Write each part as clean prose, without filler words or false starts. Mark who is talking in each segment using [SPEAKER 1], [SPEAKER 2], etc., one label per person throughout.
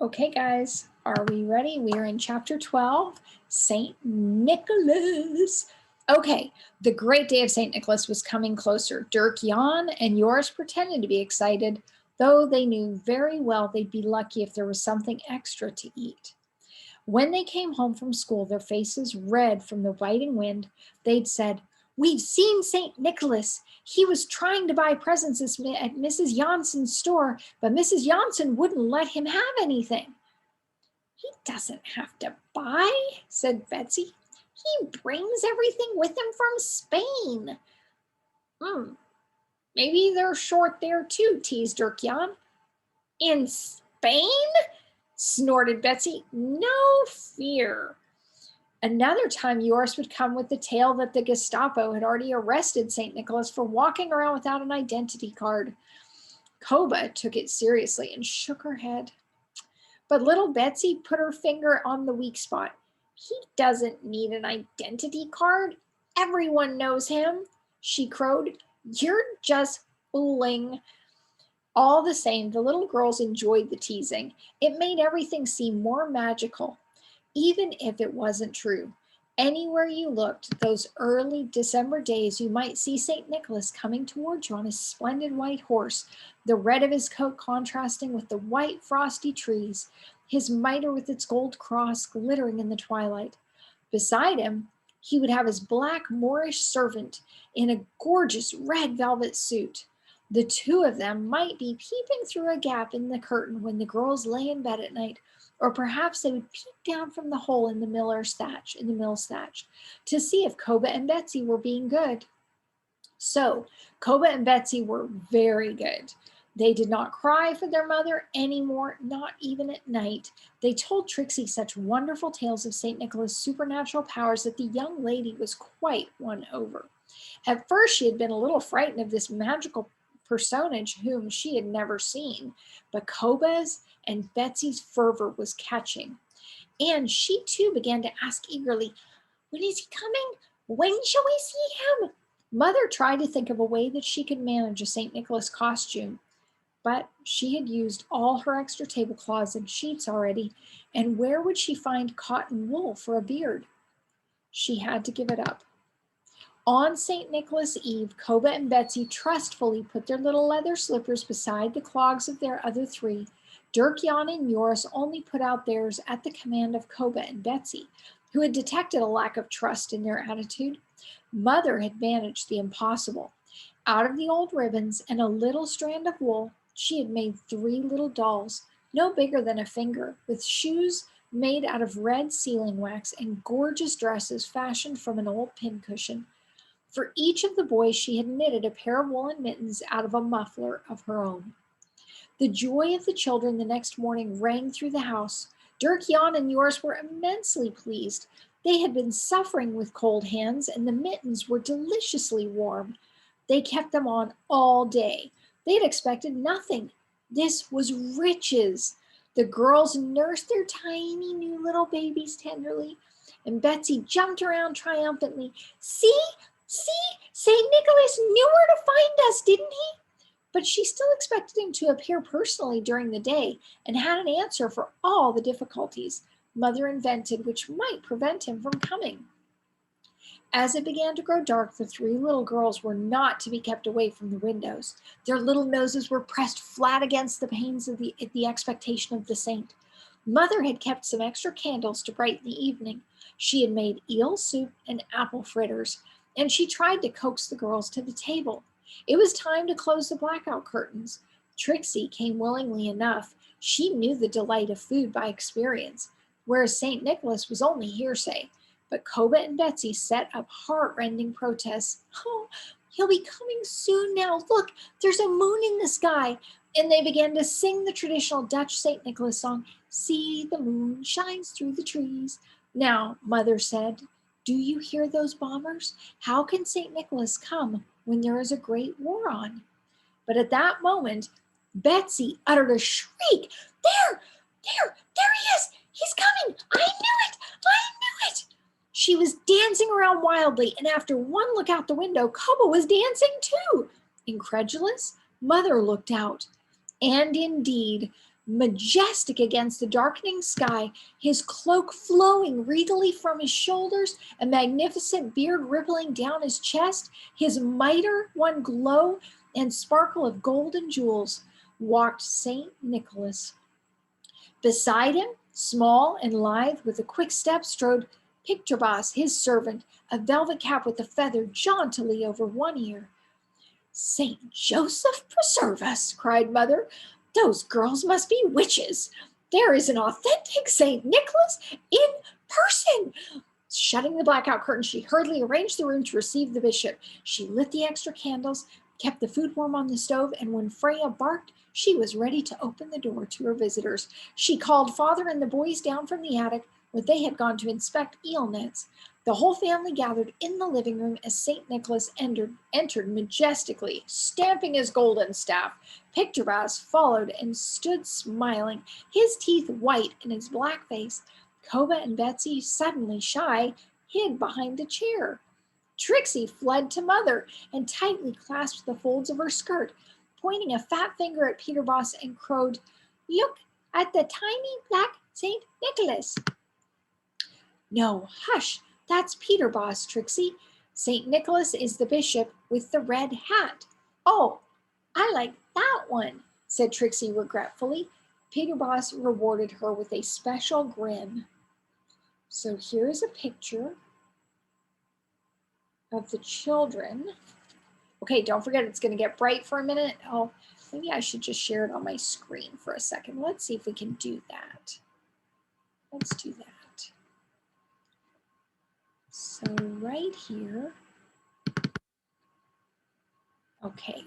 [SPEAKER 1] Okay, guys, are we ready? We are in chapter 12, St. Nicholas. Okay, the great day of St. Nicholas was coming closer. Dirk, Jan, and Joris pretended to be excited, though they knew very well they'd be lucky if there was something extra to eat. When they came home from school, their faces red from the biting wind, they'd said, "We've seen St. Nicholas. He was trying to buy presents at Mrs. Janssen's store, but Mrs. Janssen wouldn't let him have anything." "He doesn't have to buy," said Betsy. "He brings everything with him from Spain." Maybe they're short there too," teased Dirk Jan. "In Spain?" snorted Betsy. "No fear." Another time, Joris would come with the tale that the Gestapo had already arrested St. Nicholas for walking around without an identity card. Koba took it seriously and shook her head. But little Betsy put her finger on the weak spot. "He doesn't need an identity card. Everyone knows him," she crowed. "You're just fooling." All the same, the little girls enjoyed the teasing. It made everything seem more magical, even if it wasn't true. Anywhere you looked, those early December days, you might see St. Nicholas coming towards you on his splendid white horse, the red of his coat contrasting with the white frosty trees, his mitre with its gold cross glittering in the twilight. Beside him, he would have his black Moorish servant in a gorgeous red velvet suit. The two of them might be peeping through a gap in the curtain when the girls lay in bed at night, or perhaps they would peep down from the hole in the mill's thatch, to see if Koba and Betsy were being good. So Koba and Betsy were very good. They did not cry for their mother anymore, not even at night. They told Trixie such wonderful tales of St. Nicholas' supernatural powers that the young lady was quite won over. At first, she had been a little frightened of this magical personage whom she had never seen, but Koba's and Betsy's fervor was catching. And she too began to ask eagerly, "When is he coming? When shall we see him?" Mother tried to think of a way that she could manage a St. Nicholas costume, but she had used all her extra tablecloths and sheets already, and where would she find cotton wool for a beard? She had to give it up. On St. Nicholas Eve, Koba and Betsy trustfully put their little leather slippers beside the clogs of their other three. Dirk, Jan, and Joris only put out theirs at the command of Koba and Betsy, who had detected a lack of trust in their attitude. Mother had managed the impossible. Out of the old ribbons and a little strand of wool, she had made 3 little dolls, no bigger than a finger, with shoes made out of red sealing wax and gorgeous dresses fashioned from an old pincushion. For each of the boys, she had knitted a pair of woolen mittens out of a muffler of her own. The joy of the children the next morning rang through the house. Dirk, Jan, and Joris were immensely pleased. They had been suffering with cold hands, and the mittens were deliciously warm. They kept them on all day. They had expected nothing. This was riches. The girls nursed their tiny new little babies tenderly, and Betsy jumped around triumphantly. See, St. Nicholas knew where to find us, didn't he?" But she still expected him to appear personally during the day and had an answer for all the difficulties Mother invented which might prevent him from coming. As it began to grow dark, the 3 little girls were not to be kept away from the windows. Their little noses were pressed flat against the panes of the expectation of the saint. Mother had kept some extra candles to brighten the evening. She had made eel soup and apple fritters, and she tried to coax the girls to the table. It was time to close the blackout curtains. Trixie came willingly enough. She knew the delight of food by experience, whereas St. Nicholas was only hearsay. But Koba and Betsy set up heart-rending protests. "Oh, he'll be coming soon now. Look, there's a moon in the sky." And they began to sing the traditional Dutch St. Nicholas song, "See, the moon shines through the trees." "Now," Mother said, "do you hear those bombers? How can St. Nicholas come when there is a great war on?" But at that moment, Betsy uttered a shriek. There he is! He's coming! I knew it! She was dancing around wildly, and after one look out the window, Koba was dancing too. Incredulous, Mother looked out. And indeed, majestic against the darkening sky, his cloak flowing regally from his shoulders, a magnificent beard rippling down his chest, his mitre one glow and sparkle of gold and jewels, walked St. Nicholas. Beside him, small and lithe, with a quick step, strode Pictobas, his servant, a velvet cap with a feather jauntily over one ear. "St. Joseph preserve us," cried Mother. "Those girls must be witches. There is an authentic St. Nicholas in person." Shutting the blackout curtain, she hurriedly arranged the room to receive the bishop. She lit the extra candles, kept the food warm on the stove, and when Freya barked, she was ready to open the door to her visitors. She called Father and the boys down from the attic, where they had gone to inspect eel nets. The whole family gathered in the living room as St. Nicholas entered majestically, stamping his golden staff. Pictobas followed and stood smiling, his teeth white in his black face. Koba and Betsy, suddenly shy, hid behind a chair. Trixie fled to Mother and tightly clasped the folds of her skirt, pointing a fat finger at Pictobas and crowed, "Look at the tiny black St. Nicholas." "No, hush, that's Pictobas, Trixie. St. Nicholas is the bishop with the red hat." "Oh, I like that one," said Trixie regretfully. Pictobas rewarded her with a special grin. So here's a picture of the children. Okay, don't forget it's going to get bright for a minute. Oh, maybe I should just share it on my screen for a second. Let's see if we can do that. Let's do that. So right here. Okay,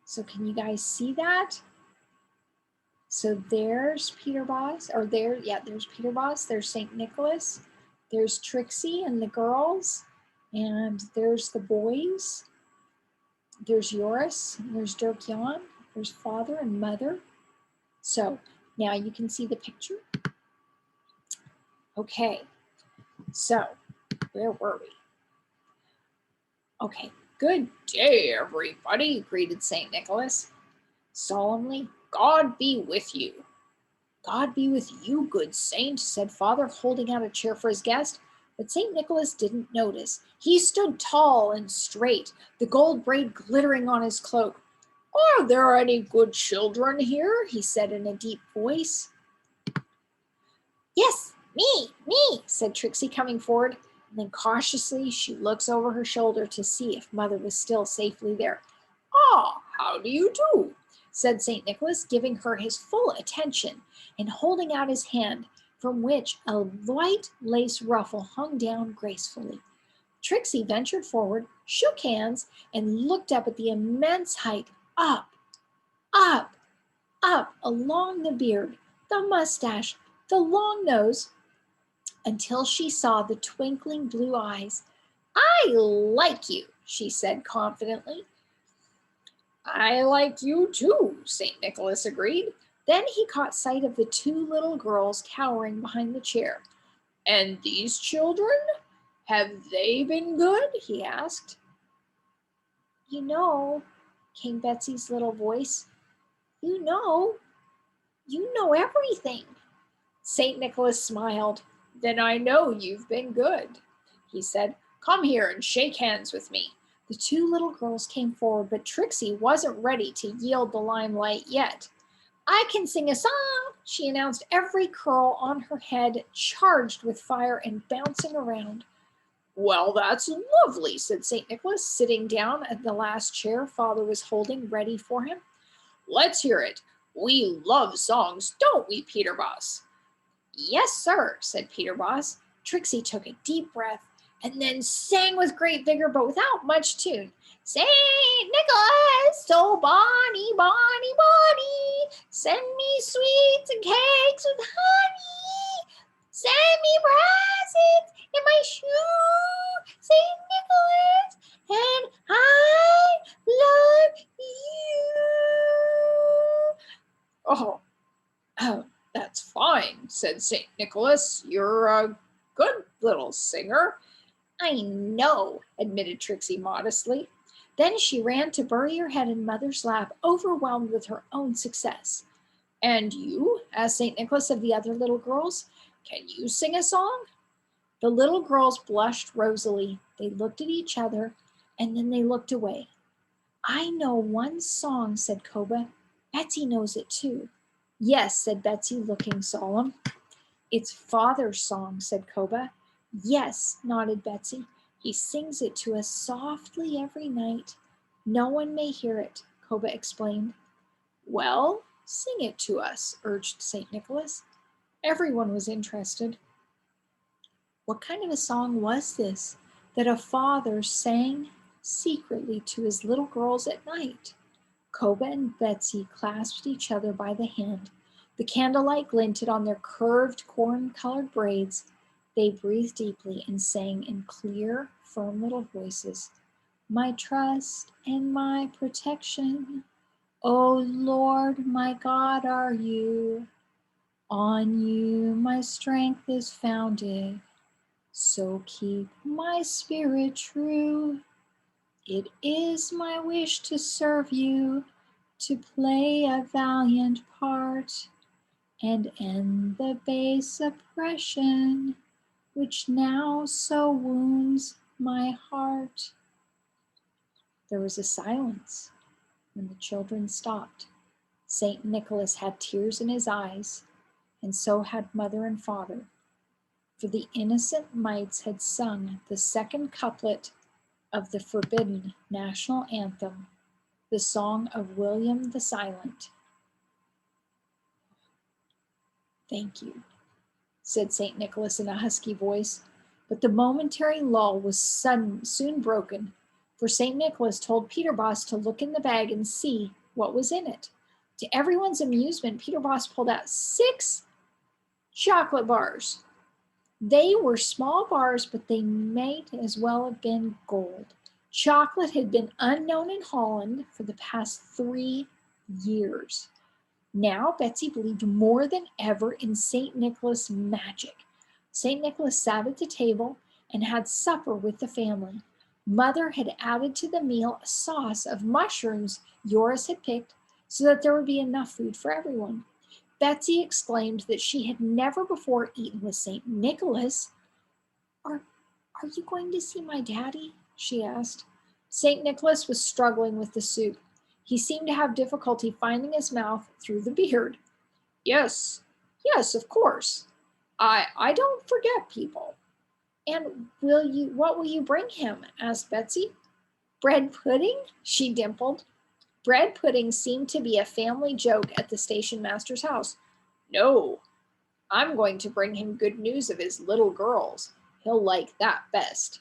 [SPEAKER 1] so can you guys see that? So there's Pictobas, or there's Pictobas, there's St. Nicholas, there's Trixie and the girls, and there's the boys. There's Joris, and there's Dirk Jan, there's Father and Mother. So now you can see the picture. Okay, so where were we? Okay, "Good day, everybody," greeted St. Nicholas. Solemnly, "God be with you." "God be with you, good saint," said Father, holding out a chair for his guest. But St. Nicholas didn't notice. He stood tall and straight, the gold braid glittering on his cloak. "Are there any good children here?" he said in a deep voice. "Yes, me," said Trixie, coming forward. And then cautiously she looks over her shoulder to see if Mother was still safely there. "Ah, how do you do?" said St. Nicholas, giving her his full attention and holding out his hand, from which a white lace ruffle hung down gracefully. Trixie ventured forward, shook hands, and looked up at the immense height, up, up, up, along the beard, the mustache, the long nose, until she saw the twinkling blue eyes. "I like you," she said confidently. "I like you too," St. Nicholas agreed. Then he caught sight of the two little girls cowering behind the chair. "And these children? Have they been good?" he asked. "You know," came Betsy's little voice, you know everything." St. Nicholas smiled. "Then I know you've been good," he said. "Come here and shake hands with me." The two little girls came forward, but Trixie wasn't ready to yield the limelight yet. "I can sing a song," she announced, every curl on her head charged with fire and bouncing around. "Well, that's lovely," said St. Nicholas, sitting down at the last chair Father was holding ready for him. "Let's hear it. We love songs, don't we, Pictobas?" "Yes, sir," said Pictobas. Trixie took a deep breath and then sang with great vigor, but without much tune. "St. Nicholas, so bonny, bonny, bonny, send me sweets and cakes with honey. Send me presents in my shoe, St. Nicholas, and I love you." Oh, "That's fine," said St. Nicholas. "You're a good little singer." "I know," admitted Trixie modestly. Then she ran to bury her head in Mother's lap, overwhelmed with her own success. And you? Asked St. Nicholas of the other little girls. Can you sing a song? The little girls blushed rosily. They looked at each other, and then they looked away. I know one song, said Koba. Betsy knows it too. Yes, said Betsy, looking solemn. It's Father's song, said Koba. Yes, nodded Betsy. He sings it to us softly every night. No one may hear it, Koba explained. Well, sing it to us, urged St. Nicholas. Everyone was interested. What kind of a song was this that a father sang secretly to his little girls at night? Koba and Betsy clasped each other by the hand. The candlelight glinted on their curved corn-colored braids. They breathed deeply and sang in clear, firm little voices. My trust and my protection, O Lord, my God, are you. On you my strength is founded, so keep my spirit true. It is my wish to serve you, to play a valiant part, and end the base oppression which now so wounds my heart. There was a silence when the children stopped. St. Nicholas had tears in his eyes, and so had mother and father, for the innocent mites had sung the second couplet of the forbidden national anthem, the song of William the Silent. Thank you, said St. Nicholas in a husky voice, but the momentary lull was soon broken, for St. Nicholas told Peter Boss to look in the bag and see what was in it. To everyone's amusement, Peter Boss pulled out 6 chocolate bars. They were small bars, but they might as well have been gold. Chocolate had been unknown in Holland for the past 3 years. Now Betsy believed more than ever in St. Nicholas' magic. St. Nicholas sat at the table and had supper with the family. Mother had added to the meal a sauce of mushrooms Joris had picked so that there would be enough food for everyone. Betsy exclaimed that she had never before eaten with St. Nicholas. Are you going to see my daddy? She asked. St. Nicholas was struggling with the soup. He seemed to have difficulty finding his mouth through the beard. Yes, of course. I don't forget people. And what will you bring him? Asked Betsy. Bread pudding? She dimpled. Bread pudding seemed to be a family joke at the station master's house. No, I'm going to bring him good news of his little girls. He'll like that best,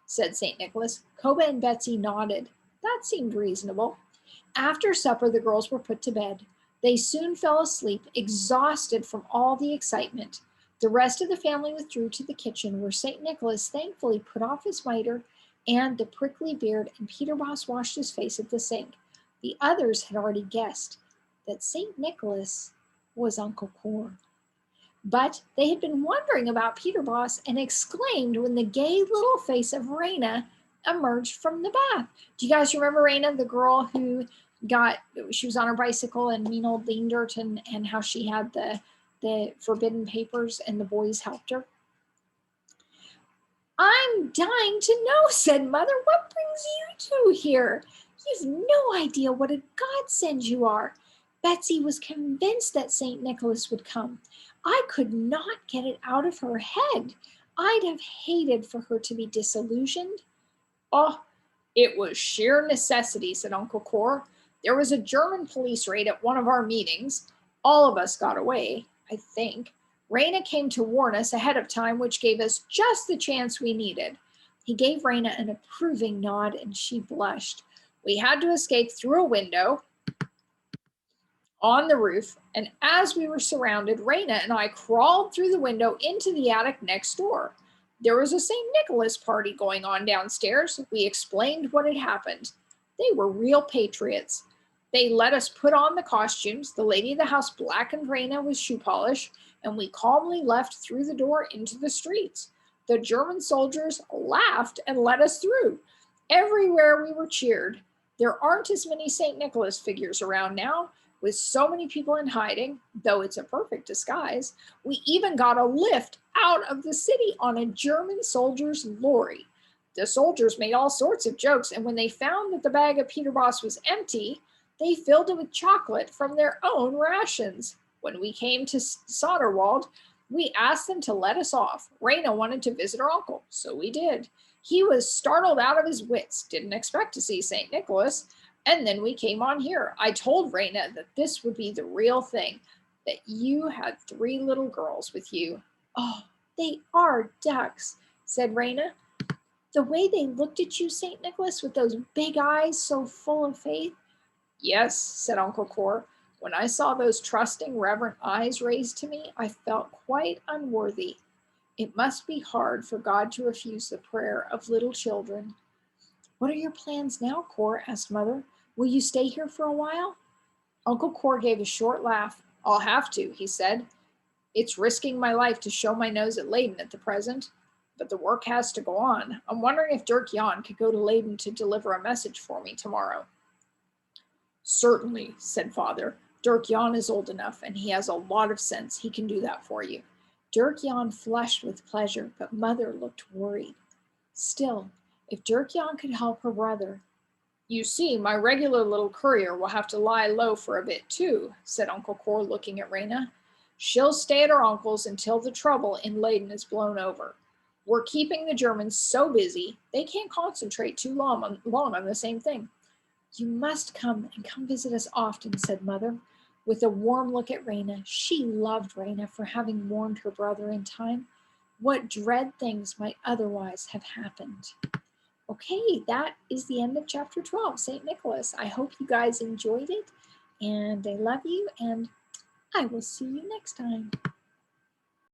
[SPEAKER 1] said St. Nicholas. Koba and Betsy nodded. That seemed reasonable. After supper, the girls were put to bed. They soon fell asleep, exhausted from all the excitement. The rest of the family withdrew to the kitchen, where St. Nicholas thankfully put off his mitre and the prickly beard, and Peter Boss washed his face at the sink. The others had already guessed that St. Nicholas was Uncle Cor. But they had been wondering about Peter Boss and exclaimed when the gay little face of Raina emerged from the bath. Do you guys remember Raina, the girl who she was on her bicycle and mean old Leandert, and how she had the forbidden papers and the boys helped her? I'm dying to know, said Mother. What brings you two here? You've no idea what a godsend you are. Betsy was convinced that St. Nicholas would come. I could not get it out of her head. I'd have hated for her to be disillusioned. Oh, it was sheer necessity, said Uncle Cor. There was a German police raid at one of our meetings. All of us got away, I think. Raina came to warn us ahead of time, which gave us just the chance we needed. He gave Raina an approving nod, and she blushed. We had to escape through a window on the roof, and as we were surrounded, Raina and I crawled through the window into the attic next door. There was a St. Nicholas party going on downstairs. We explained what had happened. They were real patriots. They let us put on the costumes. The lady of the house blackened Raina with shoe polish, and we calmly left through the door into the streets. The German soldiers laughed and let us through. Everywhere we were cheered. There aren't as many St. Nicholas figures around now, With so many people in hiding, though it's a perfect disguise, we even got a lift out of the city on a German soldier's lorry. The soldiers made all sorts of jokes, and when they found that the bag of Peter Boss was empty, they filled it with chocolate from their own rations. When we came to Soderwald, we asked them to let us off. Raina wanted to visit her uncle, so we did. He was startled out of his wits, didn't expect to see St. Nicholas, and then we came on here. I told Raina that this would be the real thing, that you had 3 little girls with you. Oh, they are ducks, said Raina. The way they looked at you, St. Nicholas, with those big eyes so full of faith. Yes, said Uncle Cor. When I saw those trusting, reverent eyes raised to me, I felt quite unworthy. It must be hard for God to refuse the prayer of little children. What are your plans now, Cor? Asked Mother. Will you stay here for a while? Uncle Cor gave a short laugh. I'll have to, he said. It's risking my life to show my nose at Leyden at the present, but the work has to go on. I'm wondering if Dirk Jan could go to Leyden to deliver a message for me tomorrow. Certainly, said Father. Dirk Jan is old enough, and he has a lot of sense. He can do that for you. Dirk Jan flushed with pleasure, but Mother looked worried. Still, if Dirk Jan could help her brother. You see, my regular little courier will have to lie low for a bit too, said Uncle Cor, looking at Raina. She'll stay at her uncle's until the trouble in Leyden is blown over. We're keeping the Germans so busy, they can't concentrate too long on the same thing. You must come visit us often, said Mother, with a warm look at Raina. She loved Raina for having warned her brother in time. What dread things might otherwise have happened. Okay, that is the end of chapter 12, St. Nicholas. I hope you guys enjoyed it, and I love you, and I will see you next time.